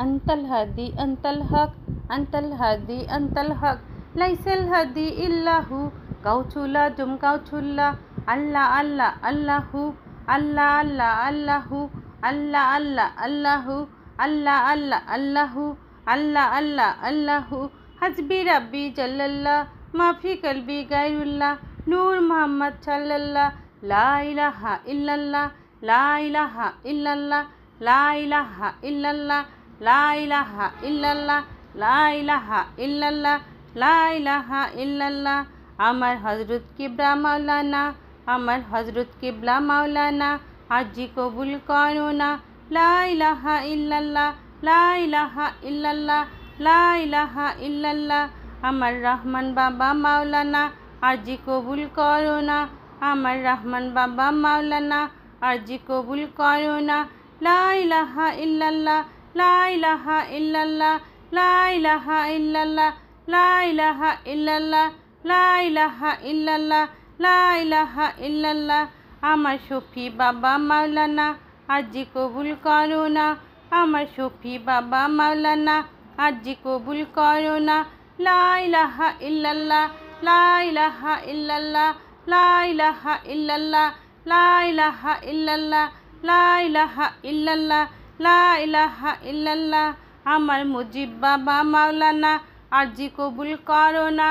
আনতাল হাদি আনতাল হক, আনতাল হাদি আনতাল হক, লাইসাল হাদি ইল্লাহু, গাউছুলা জুম গাউছুল্লা, আল্লাহ আল্লাহ আল্লাহু, আল্লাহ আল্লাহ আল্লাহু, আল্লাহ আল্লাহ আল্লাহু, আল্লাহ আল্লাহ আল্লাহু, আল্লাহ আল্লাহ আল্লাহু, হাসবি রাব্বি জাল্লাল্লাহ, মাফি কলবি গায়রুল্লাহ, নূর মোহাম্মদ সাল্লাল্লাহ, লা ইলাহা ইল্লাল্লাহ, লা ইলাহা ইল্লাল্লাহ, লা ইলাহা ইল্লাল্লাহ, লা ইলাহা ইল্লাল্লাহ, লা ইলাহা ইল্লাল্লাহ, লা ইলাহা ইল্লাল্লাহ। আমার হযরত কিবলা মাওলানা, আমার হযরত কিবলা মাওলানা, হাজি কবুল করো না। লা ইলাহা ইল্লাল্লাহ, লা ইলাহা ইল্লাল্লাহ, লা ইলাহা ইল্লাল্লাহ। আমার রহমান বাবা মাওলানা, হাজি কবুল করো না। আমার রহমান বাবা মাওলানা, হাজি কবুল করো না। লা ইলাহা ইল্লাল্লাহ, লা ইলাহা ইল্লাল্লাহ, লা ইলাহা ইল্লাল্লাহ, লা ইলাহা ইল্লাল্লাহ, লা ইলাহা ইল্লাল্লাহ, লা ইলাহা ইল্লাল্লাহ। আমার শফি বাবা মাওলানা, হাজি কবুল করো না। আমার শফি বাবা মাওলানা, হাজি কবুল করো না। লা ইলাহা ইল্লাল্লাহ, লা ইলাহা ইল্লাল্লাহ, লা ইলাহা ইল্লাল্লাহ, লা ইলাহা ইল্লাল্লাহ, লা ইলাহা ইল্লাল্লাহ, লা ইলাহা ইল্লাল্লাহ। আমার মুজিব বাবা মাওলানা, আরজি কবুল করো না।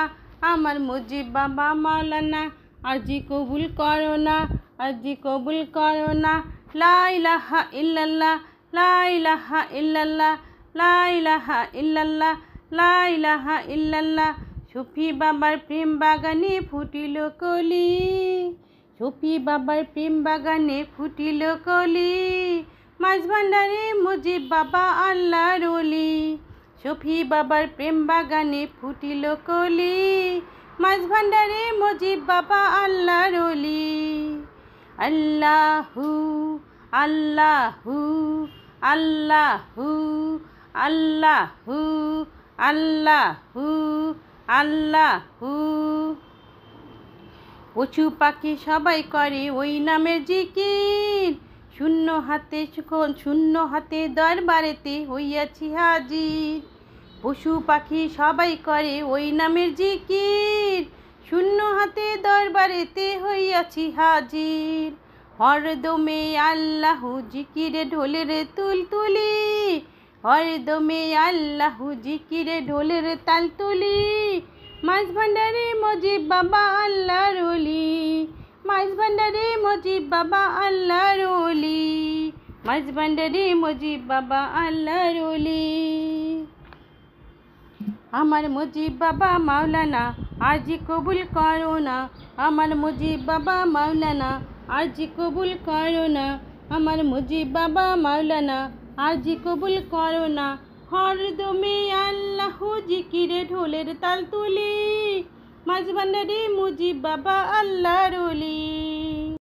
আমার মুজিব বাবা মাওলানা, আরজি কবুল করো না, আরজি কবুল করো না। লা ইলাহা ইল্লাল্লাহ, লা ইলাহা ইল্লাল্লাহ, লা ইলাহা ইল্লাল্লাহ, লা ইলাহা ইল্লাল্লাহ। শফি বাবার প্রেম বাগানে ফুটিল কলি, শফি বাবার প্রেম বাগানে ফুটিল কলি, মাঝ ভান্ডারে মুজিব বাবা আল্লাহর ওলি। শফি বাবার প্রেম বাগানে ফুটিল কলি, মাঝ ভান্ডারে মুজিব বাবা আল্লাহর ওলি। আল্লাহু আল্লাহু আল্লাহু আল্লাহু আল্লাহু আল্লাহু। পশু পাখি সবাই করে ওই নামের জিকির, শূন্য হাতে দরবারেতে হইয়াছি হাজির। পশু পাখি সবাই করে ওই নামের জিকির, শূন্য হাতে দরবারেতে হইয়াছি হাজির। হরদমে আল্লাহু জিকিরে ঢোলের তুলতুলি, হরদমে আল্লাহু জিকিরে ঢোলের তাল তুলি, মাঝ ভান্ডারে মুজিব বাবা আল্লাহর ওলি, মাঝ ভান্ডারে মুজিব বাবা আল্লাহর ওলি, মাঝ ভান্ডারে মুজিব বাবা আল্লাহর ওলি। আমার মুজিব বাবা মাওলানা, আরজি কবুল করো না। আমার মুজিব বাবা মাওলানা, আরজি কবুল করো না। আমার মুজিব বাবা মাওলানা, আরজি কবুল করো না। হরদমে আল্লাহু জিকিরে ঢোলের তাল তুলি, মাঝ ভান্ডারে মুজিব বাবা আল্লাহর ওলি।